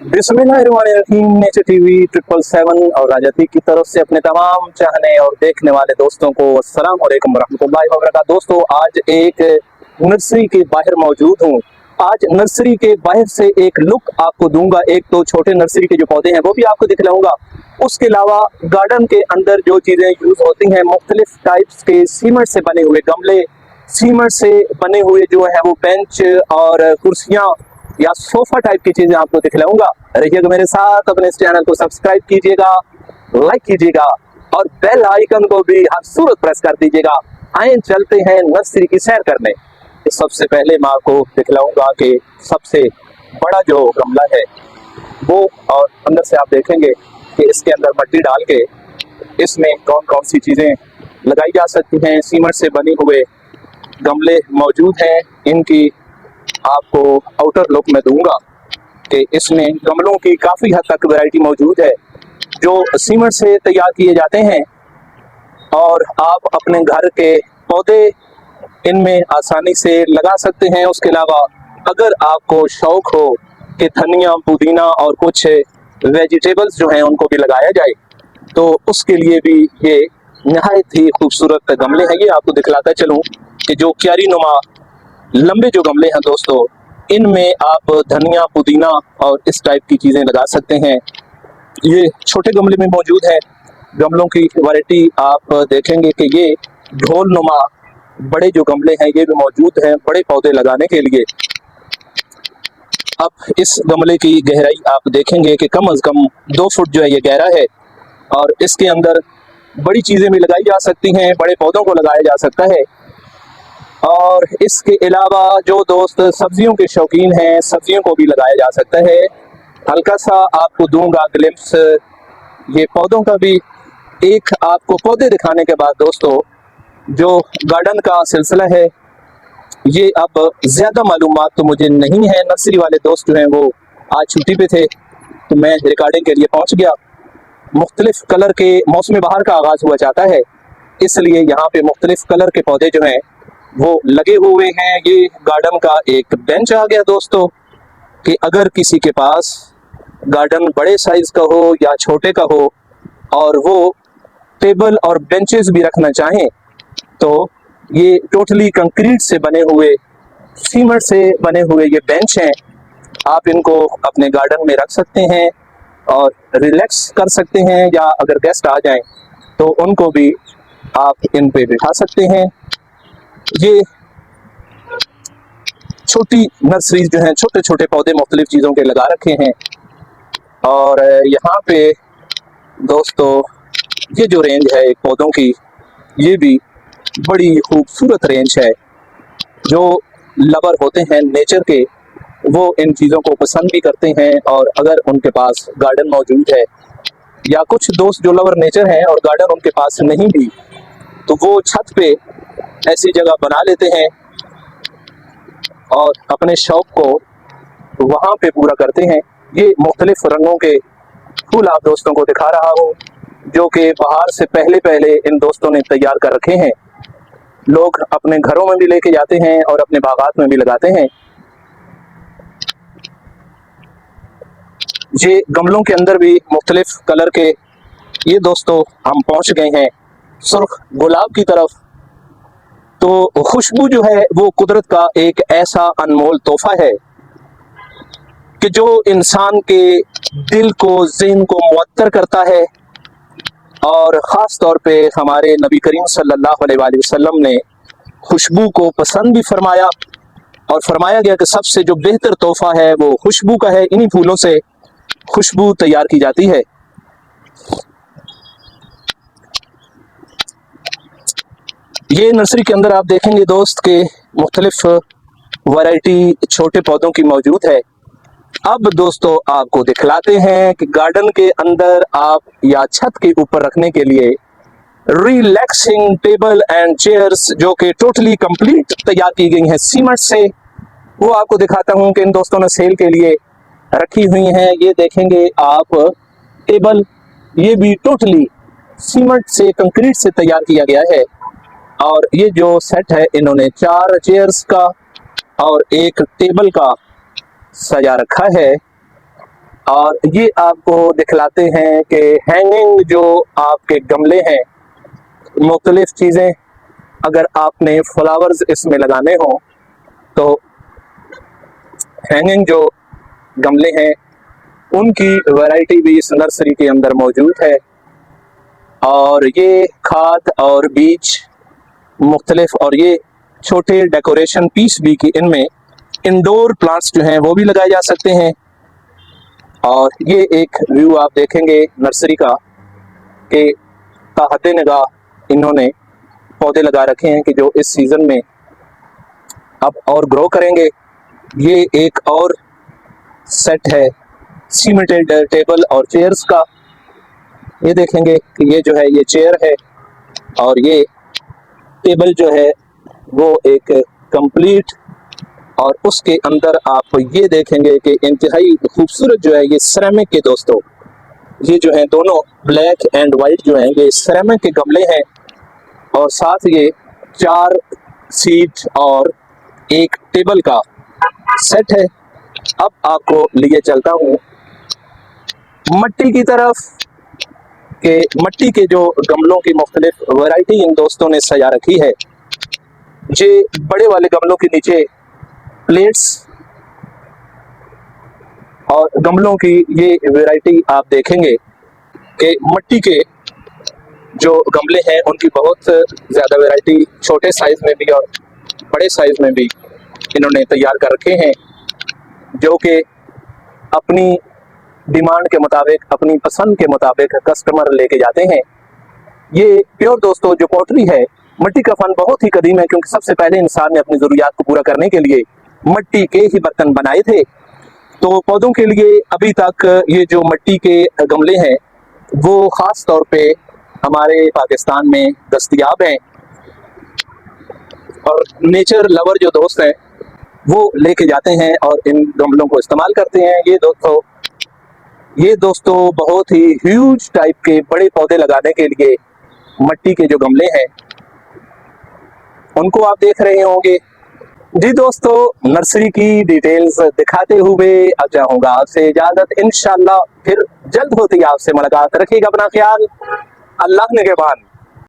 बिस्मिल्लाहिर्रहमानिर्रहीम। Nature TV 777 और राजती की तरफ से अपने तमाम चाहने और देखने वाले दोस्तों को अस्सलाम वालेकुम रहमतुल्लाहि व बरकातहू। दोस्तों, आज एक नर्सरी के बाहर मौजूद हूँ। आज नर्सरी के बाहर से एक लुक आपको दूंगा। एक तो छोटे नर्सरी के जो पौधे हैं वो भी आपको दिखलाऊंगा। उसके अलावा गार्डन के अंदर जो चीजें यूज होती हैं, मुख्तलिफ टाइप्स के सीमेंट से बने हुए गमले, सीमेंट से बने हुए जो है वो बेंच और कुर्सियां या सोफा टाइप की चीजें आपको दिखलाऊंगा। रहिएगा मेरे साथ, अपने इस चैनल को सब्सक्राइब कीजिएगा, लाइक कीजिएगा और बेल आइकन को भी हर सूरत प्रेस कर दीजिएगा। आए चलते हैं नर्सरी की सैर करने। सबसे पहले मैं आपको दिखलाऊंगा कि सबसे बड़ा जो गमला है वो, और अंदर से आप देखेंगे कि इसके अंदर मट्टी डाल के इसमें कौन कौन सी चीजें लगाई जा सकती हैं। सीमेंट से बने हुए गमले मौजूद हैं। इनकी आपको आउटर लुक में दूंगा कि इसमें गमलों की काफी हद तक वैरायटी मौजूद है जो सीमेंट से तैयार किए जाते हैं और आप अपने घर के पौधे इनमें आसानी से लगा सकते हैं। उसके अलावा अगर आपको शौक हो कि धनिया, पुदीना और कुछ वेजिटेबल्स जो हैं उनको भी लगाया जाए तो उसके लिए भी ये नहायत ही खूबसूरत गमले हैं। ये आपको दिखलाता चलूं कि जो क्यारी नुमा लंबे जो गमले हैं दोस्तों, इनमें आप धनिया, पुदीना और इस टाइप की चीजें लगा सकते हैं। ये छोटे गमले में मौजूद है। गमलों की वैरायटी आप देखेंगे कि ये ढोल नुमा बड़े जो गमले हैं ये भी मौजूद हैं बड़े पौधे लगाने के लिए। अब इस गमले की गहराई आप देखेंगे कि कम से कम 2 फुट जो है ये गहरा है और इसके अंदर बड़ी चीजें भी लगाई जा सकती हैं, बड़े पौधों को लगाया जा सकता है। और इसके अलावा जो दोस्त सब्जियों के शौकीन हैं, सब्जियों को भी लगाया जा सकता है। हल्का सा आपको दूंगा ग्लिम्स ये पौधों का भी। एक आपको पौधे दिखाने के बाद दोस्तों, जो गार्डन का सिलसिला है ये अब ज्यादा मालूमात तो मुझे नहीं है। नर्सरी वाले दोस्त जो हैं वो आज छुट्टी पे थे तो मैं रिकॉर्डिंग के लिए पहुंच गया। मुख्तलिफ कलर के मौसम बहार का आगाज हुआ जाता है, इसलिए यहाँ पे मुख्तलिफ कलर के पौधे जो हैं वो लगे हुए हैं। ये गार्डन का एक बेंच आ गया दोस्तों कि अगर किसी के पास गार्डन बड़े साइज का हो या छोटे का हो और वो टेबल और बेंचेस भी रखना चाहें तो ये टोटली कंक्रीट से बने हुए, सीमेंट से बने हुए ये बेंच हैं। आप इनको अपने गार्डन में रख सकते हैं और रिलैक्स कर सकते हैं, या अगर गेस्ट आ जाएं तो उनको भी आप इन पे बिठा सकते हैं। ये छोटी नर्सरी जो है, छोटे छोटे पौधे मुख्तलिफ चीज़ों के लगा रखे हैं। और यहाँ पे दोस्तों ये जो रेंज है एक पौधों की, ये भी बड़ी खूबसूरत रेंज है। जो लवर होते हैं नेचर के वो इन चीज़ों को पसंद भी करते हैं, और अगर उनके पास गार्डन मौजूद है या कुछ दोस्त जो लवर नेचर हैं और गार्डन उनके पास नहीं भी, तो वो छत पे ऐसी जगह बना लेते हैं और अपने शौक को वहाँ पे पूरा करते हैं। ये मुख्तलिफ रंगों के फूल आप दोस्तों को दिखा रहा हूँ जो कि बाहर से पहले पहले इन दोस्तों ने तैयार कर रखे हैं। लोग अपने घरों में भी लेके जाते हैं और अपने बागात में भी लगाते हैं। ये गमलों के अंदर भी मुख्तलिफ कलर के, ये दोस्तों हम पहुंच गए हैं सुर्ख गुलाब की तरफ। तो खुशबू जो है वो कुदरत का एक ऐसा अनमोल तोहफा है कि जो इंसान के दिल को, ज़हन को मुअत्तर करता है। और ख़ास तौर पे हमारे नबी करीम सल्लल्लाहु अलैहि वसल्लम ने खुशबू को पसंद भी फरमाया और फरमाया गया कि सबसे जो बेहतर तोहफा है वो खुशबू का है। इन्हीं फूलों से खुशबू तैयार की जाती है। ये नर्सरी के अंदर आप देखेंगे दोस्त के मुख्तलिफ वैरायटी छोटे पौधों की मौजूद है। अब दोस्तों आपको दिखलाते हैं कि गार्डन के अंदर आप या छत के ऊपर रखने के लिए रिलैक्सिंग टेबल एंड चेयर्स जो कि टोटली कंप्लीट तैयार की गई हैं सीमेंट से, वो आपको दिखाता हूं कि इन दोस्तों ने सेल के लिए रखी हुई हैं। ये देखेंगे आप टेबल, ये भी टोटली सीमेंट से, कंक्रीट से तैयार किया गया है। और ये जो सेट है इन्होंने 4 चेयर्स का और एक टेबल का सजा रखा है। और ये आपको दिखलाते हैं कि हैंगिंग जो आपके गमले हैं, मुख्तलिफ चीज़ें अगर आपने फ्लावर्स इसमें लगाने हो तो हैंगिंग जो गमले हैं उनकी वैरायटी भी इस नर्सरी के अंदर मौजूद है। और ये खाद और बीज मुख्तलिफ, और ये छोटे डेकोरेशन पीस भी की इनमें इंडोर प्लांट्स जो हैं वो भी लगाए जा सकते हैं। और ये एक व्यू आप देखेंगे नर्सरी का कि ताहते निगाह इन्होंने पौधे लगा रखे हैं कि जो इस सीज़न में अब और ग्रो करेंगे। ये एक और सेट है सीमेंटेड टेबल और चेयर्स का। ये देखेंगे कि ये जो है ये चेयर है और ये टेबल जो है वो एक कंप्लीट, और उसके अंदर आप ये देखेंगे कि इंतहाई खूबसूरत जो है ये सिरेमिक के दोस्तों, ये जो है दोनों ब्लैक एंड वाइट जो हैं ये सिरेमिक के गमले हैं। और साथ ये 4 सीट और एक टेबल का सेट है। अब आपको लिए चलता हूँ मट्टी की तरफ कि मट्टी के जो गमलों की मुख्तलिफ वैरायटी इन दोस्तों ने सजा रखी है। ये बड़े वाले गमलों के नीचे प्लेट्स और गमलों की ये वैरायटी आप देखेंगे कि मट्टी के जो गमले हैं उनकी बहुत ज़्यादा वैरायटी छोटे साइज़ में भी और बड़े साइज़ में भी इन्होंने तैयार कर रखे हैं, जो कि अपनी डिमांड के मुताबिक, अपनी पसंद के मुताबिक कस्टमर लेके जाते हैं। ये प्योर दोस्तों जो पॉटरी है, मिट्टी का फन बहुत ही कदीम है, क्योंकि सबसे पहले इंसान ने अपनी ज़रूरियात को पूरा करने के लिए मिट्टी के ही बर्तन बनाए थे। तो पौधों के लिए अभी तक ये जो मिट्टी के गमले हैं वो ख़ास तौर पे हमारे पाकिस्तान में दस्तयाब हैं, और नेचर लवर जो दोस्त हैं वो लेके जाते हैं और इन गमलों को इस्तेमाल करते हैं। ये दोस्तों बहुत ही ह्यूज टाइप के बड़े पौधे लगाने के लिए मिट्टी के जो गमले हैं उनको आप देख रहे होंगे। जी दोस्तों, नर्सरी की डिटेल्स दिखाते हुए अब चाहूँगा आपसे इजाज़त। इंशाल्लाह फिर जल्द होती है आपसे मुलाकात। रखिएगा अपना ख्याल। अल्लाह निगहबान।